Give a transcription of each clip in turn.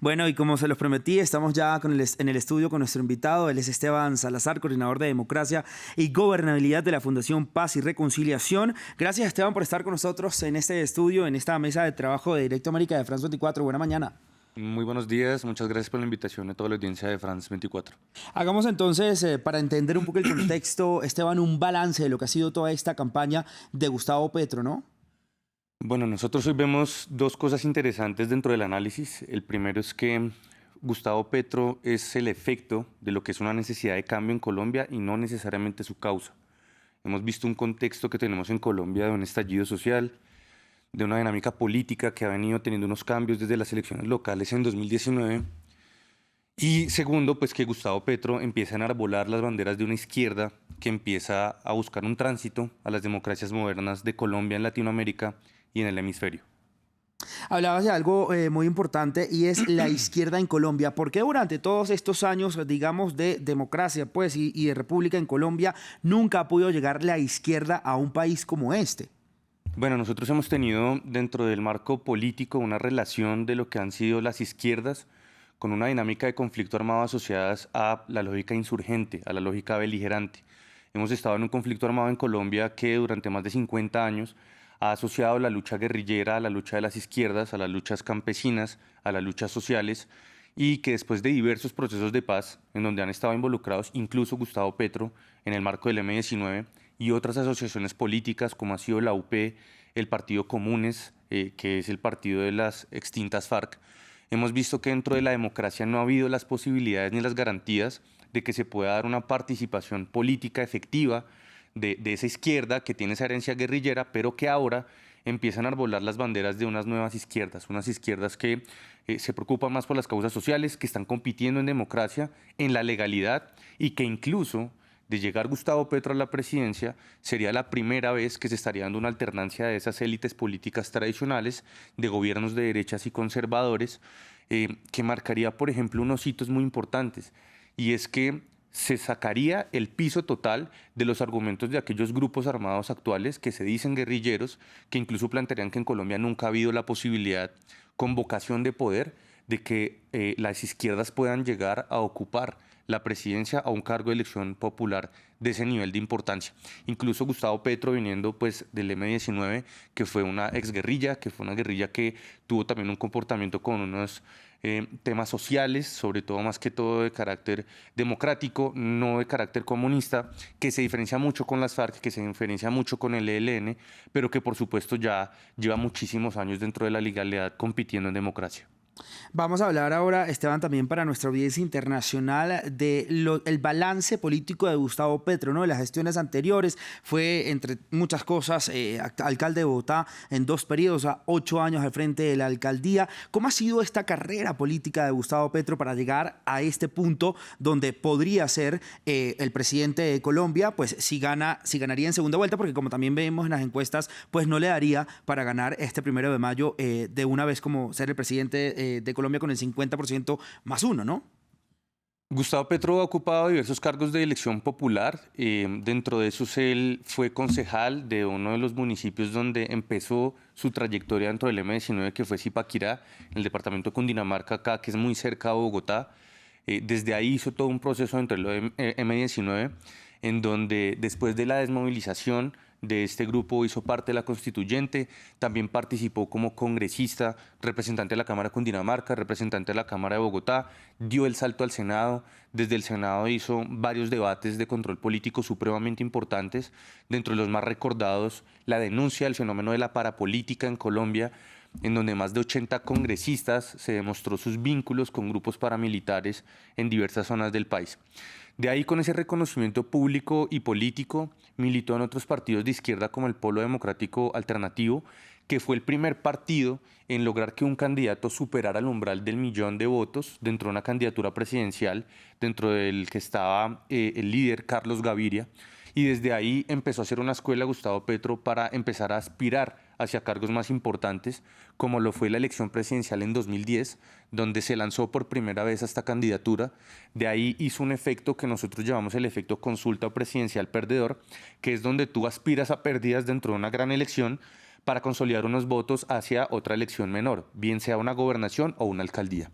Bueno, y como se los prometí, estamos ya en el estudio con nuestro invitado. Él es Esteban Salazar, coordinador de Democracia y Gobernabilidad de la Fundación Paz y Reconciliación. Gracias, Esteban, por estar con nosotros en este estudio, en esta mesa de trabajo de Directo América de France 24. Buena mañana. Muy buenos días, muchas gracias por la invitación a toda la audiencia de France 24. Hagamos entonces, para entender un poco el contexto, Esteban, un balance de lo que ha sido toda esta campaña de Gustavo Petro, ¿no? Bueno, nosotros hoy vemos dos cosas interesantes dentro del análisis. El primero es que Gustavo Petro es el efecto de lo que es una necesidad de cambio en Colombia y no necesariamente su causa. Hemos visto un contexto que tenemos en Colombia de un estallido social, de una dinámica política que ha venido teniendo unos cambios desde las elecciones locales en 2019. Y segundo, pues que Gustavo Petro empieza a enarbolar las banderas de una izquierda que empieza a buscar un tránsito a las democracias modernas de Colombia en Latinoamérica y en el hemisferio. Hablabas de algo muy importante y es la izquierda en Colombia. ¿Por qué durante todos estos años, digamos, de democracia pues, y de república en Colombia nunca ha podido llegar la izquierda a un país como este? Bueno, nosotros hemos tenido dentro del marco político una relación de lo que han sido las izquierdas con una dinámica de conflicto armado asociadas a la lógica insurgente, a la lógica beligerante. Hemos estado en un conflicto armado en Colombia que durante más de 50 años ha asociado la lucha guerrillera a la lucha de las izquierdas, a las luchas campesinas, a las luchas sociales, y que después de diversos procesos de paz, en donde han estado involucrados incluso Gustavo Petro en el marco del M-19 y otras asociaciones políticas como ha sido la UP, el Partido Comunes, que es el partido de las extintas FARC, hemos visto que dentro de la democracia no ha habido las posibilidades ni las garantías de que se pueda dar una participación política efectiva de esa izquierda que tiene esa herencia guerrillera, pero que ahora empiezan a arbolar las banderas de unas izquierdas que se preocupan más por las causas sociales, que están compitiendo en democracia, en la legalidad y que incluso de llegar Gustavo Petro a la presidencia sería la primera vez que se estaría dando una alternancia de esas élites políticas tradicionales, de gobiernos de derechas y conservadores, que marcaría, por ejemplo, unos hitos muy importantes, y es que se sacaría el piso total de los argumentos de aquellos grupos armados actuales que se dicen guerrilleros, que incluso plantearían que en Colombia nunca ha habido la posibilidad, con vocación de poder, de que las izquierdas puedan llegar a ocupar la presidencia a un cargo de elección popular de ese nivel de importancia. Incluso Gustavo Petro viniendo pues del M-19, que fue una exguerrilla, que fue una guerrilla que tuvo también un comportamiento con unos temas sociales, sobre todo más que todo de carácter democrático, no de carácter comunista, que se diferencia mucho con las FARC, que se diferencia mucho con el ELN, pero que por supuesto ya lleva muchísimos años dentro de la legalidad compitiendo en democracia. Vamos a hablar ahora, Esteban, también para nuestra audiencia internacional el balance político de Gustavo Petro, ¿no? De las gestiones anteriores. Fue, entre muchas cosas, alcalde de Bogotá en 2 periodos, a 8 años al frente de la alcaldía. ¿Cómo ha sido esta carrera política de Gustavo Petro para llegar a este punto donde podría ser el presidente de Colombia? Pues si ganaría en segunda vuelta, porque como también vemos en las encuestas, pues no le daría para ganar este 1 de mayo de una vez como ser el presidente de Colombia con el 50% más uno, ¿no? Gustavo Petro ha ocupado diversos cargos de elección popular. Dentro de esos, él fue concejal de uno de los municipios donde empezó su trayectoria dentro del M-19, que fue Zipaquirá, en el departamento de Cundinamarca, acá, que es muy cerca de Bogotá. Desde ahí hizo todo un proceso dentro del M-19, en donde después de la desmovilización de este grupo hizo parte de la constituyente, también participó como congresista, representante de la Cámara de Cundinamarca, representante de la Cámara de Bogotá, dio el salto al Senado, desde el Senado hizo varios debates de control político supremamente importantes, dentro de los más recordados, la denuncia del fenómeno de la parapolítica en Colombia, en donde más de 80 congresistas se demostró sus vínculos con grupos paramilitares en diversas zonas del país. De ahí, con ese reconocimiento público y político, militó en otros partidos de izquierda como el Polo Democrático Alternativo, que fue el primer partido en lograr que un candidato superara el umbral del 1.000.000 de votos dentro de una candidatura presidencial, dentro del que estaba el líder Carlos Gaviria. Y desde ahí empezó a hacer una escuela Gustavo Petro para empezar a aspirar hacia cargos más importantes, como lo fue la elección presidencial en 2010, donde se lanzó por primera vez a esta candidatura. De ahí hizo un efecto que nosotros llamamos el efecto consulta presidencial perdedor, que es donde tú aspiras a pérdidas dentro de una gran elección para consolidar unos votos hacia otra elección menor, bien sea una gobernación o una alcaldía.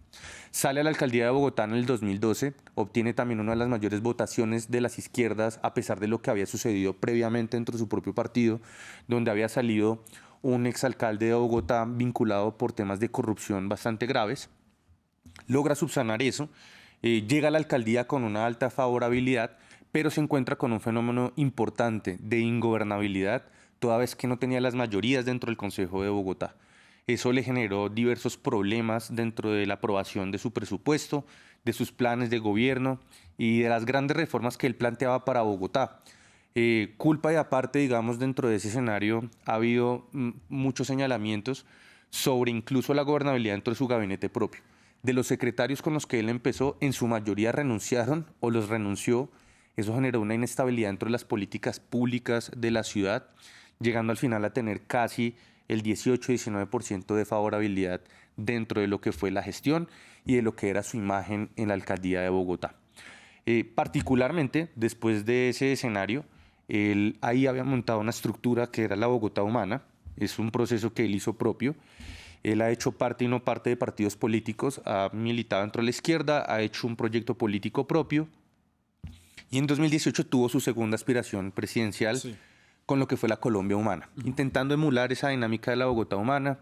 Sale a la alcaldía de Bogotá en el 2012, obtiene también una de las mayores votaciones de las izquierdas, a pesar de lo que había sucedido previamente dentro de su propio partido, donde había salido un exalcalde de Bogotá vinculado por temas de corrupción bastante graves. Logra subsanar eso, llega a la alcaldía con una alta favorabilidad, pero se encuentra con un fenómeno importante de ingobernabilidad, toda vez que no tenía las mayorías dentro del Consejo de Bogotá. Eso le generó diversos problemas dentro de la aprobación de su presupuesto, de sus planes de gobierno y de las grandes reformas que él planteaba para Bogotá. Culpa y aparte, digamos, dentro de ese escenario ha habido muchos señalamientos sobre incluso la gobernabilidad dentro de su gabinete propio. De los secretarios con los que él empezó, en su mayoría renunciaron o los renunció. Eso generó una inestabilidad dentro de las políticas públicas de la ciudad, llegando al final a tener casi el 18-19% de favorabilidad dentro de lo que fue la gestión y de lo que era su imagen en la alcaldía de Bogotá. Particularmente, después de ese escenario, él ahí había montado una estructura que era la Bogotá Humana. Es un proceso que él hizo propio. Él ha hecho parte y no parte de partidos políticos, ha militado dentro de la izquierda, ha hecho un proyecto político propio y en 2018 tuvo su segunda aspiración presidencial, sí, con lo que fue la Colombia Humana, intentando emular esa dinámica de la Bogotá Humana.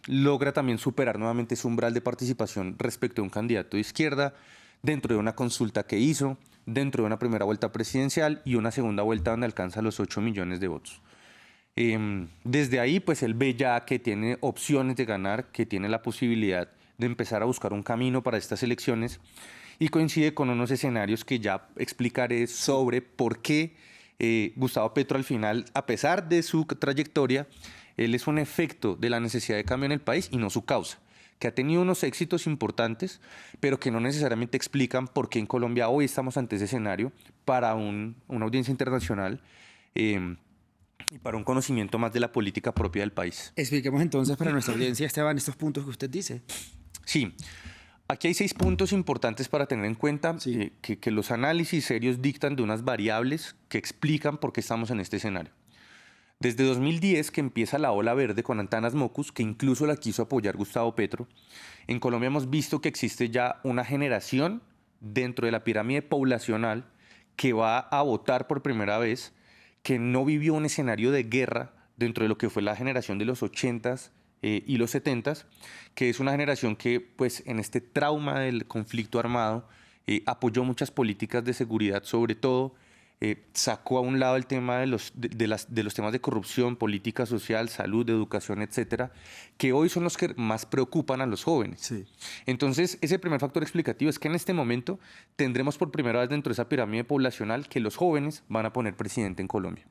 Logra también superar nuevamente su umbral de participación respecto a un candidato de izquierda dentro de una consulta que hizo, dentro de una primera vuelta presidencial y una segunda vuelta donde alcanza los 8 millones de votos. Desde ahí, pues él ve ya que tiene opciones de ganar, que tiene la posibilidad de empezar a buscar un camino para estas elecciones y coincide con unos escenarios que ya explicaré sobre por qué Gustavo Petro al final, a pesar de su trayectoria, él es un efecto de la necesidad de cambio en el país y no su causa, que ha tenido unos éxitos importantes, pero que no necesariamente explican por qué en Colombia hoy estamos ante ese escenario para una audiencia internacional y para un conocimiento más de la política propia del país. Expliquemos entonces para nuestra audiencia, Esteban, estos puntos que usted dice. Sí, aquí hay 6 puntos importantes para tener en cuenta, sí, que los análisis serios dictan de unas variables que explican por qué estamos en este escenario. Desde 2010, que empieza la ola verde con Antanas Mockus, que incluso la quiso apoyar Gustavo Petro, en Colombia hemos visto que existe ya una generación dentro de la pirámide poblacional que va a votar por primera vez, que no vivió un escenario de guerra dentro de lo que fue la generación de los 80s y los 70s, que es una generación que, pues, en este trauma del conflicto armado, apoyó muchas políticas de seguridad, sobre todo, sacó a un lado el tema de los temas de corrupción, política social, salud, educación, etcétera, que hoy son los que más preocupan a los jóvenes. Sí. Entonces, ese primer factor explicativo es que en este momento tendremos por primera vez dentro de esa pirámide poblacional que los jóvenes van a poner presidente en Colombia.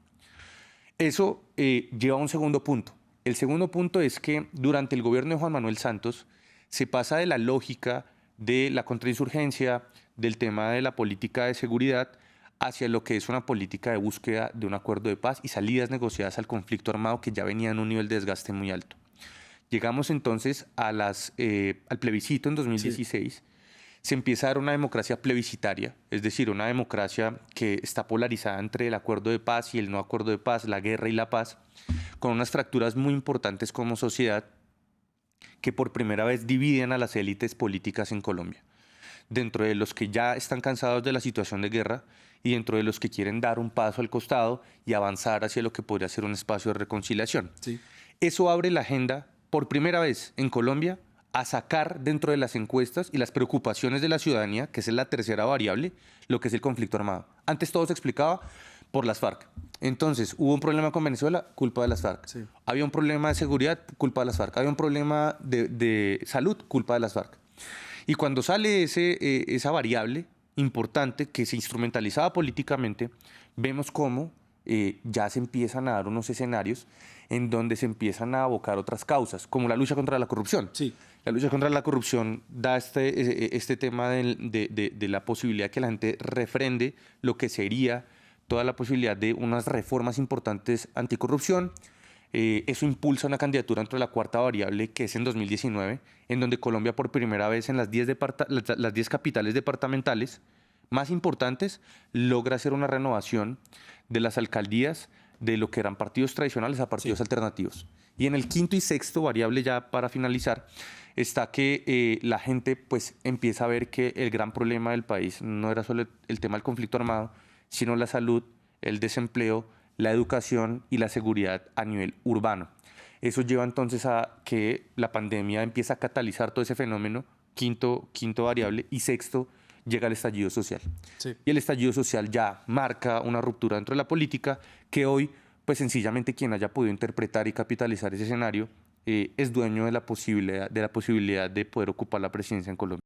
Eso lleva a un segundo punto. El segundo punto es que durante el gobierno de Juan Manuel Santos se pasa de la lógica de la contrainsurgencia, del tema de la política de seguridad, hacia lo que es una política de búsqueda de un acuerdo de paz y salidas negociadas al conflicto armado que ya venía en un nivel de desgaste muy alto. Llegamos entonces al plebiscito en 2016. Sí. Se empieza a dar una democracia plebiscitaria, es decir, una democracia que está polarizada entre el acuerdo de paz y el no acuerdo de paz, la guerra y la paz, con unas fracturas muy importantes como sociedad que por primera vez dividen a las élites políticas en Colombia. Dentro de los que ya están cansados de la situación de guerra y dentro de los que quieren dar un paso al costado y avanzar hacia lo que podría ser un espacio de reconciliación. Sí. Eso abre la agenda por primera vez en Colombia a sacar dentro de las encuestas y las preocupaciones de la ciudadanía, que es la tercera variable, lo que es el conflicto armado. Antes todo se explicaba por las FARC. Entonces, hubo un problema con Venezuela, culpa de las FARC. Sí. Había un problema de seguridad, culpa de las FARC. Había un problema de salud, culpa de las FARC. Y cuando sale esa variable importante que se instrumentalizaba políticamente, vemos cómo ya se empiezan a dar unos escenarios en donde se empiezan a abocar otras causas, como la lucha contra la corrupción. Sí. La lucha contra la corrupción da este tema de la posibilidad de que la gente refrende lo que sería toda la posibilidad de unas reformas importantes anticorrupción. Eso impulsa una candidatura dentro de la cuarta variable, que es en 2019, en donde Colombia por primera vez en las 10 capitales departamentales más importantes logra hacer una renovación de las alcaldías de lo que eran partidos tradicionales a partidos alternativos. Y en el quinto y sexto variable, ya para finalizar, está que la gente pues empieza a ver que el gran problema del país no era solo el tema del conflicto armado, sino la salud, el desempleo, la educación y la seguridad a nivel urbano. Eso lleva entonces a que la pandemia empieza a catalizar todo ese fenómeno, quinto variable, y sexto, llega el estallido social. Sí. Y el estallido social ya marca una ruptura dentro de la política que hoy, pues sencillamente quien haya podido interpretar y capitalizar ese escenario es dueño de la posibilidad de poder ocupar la presidencia en Colombia.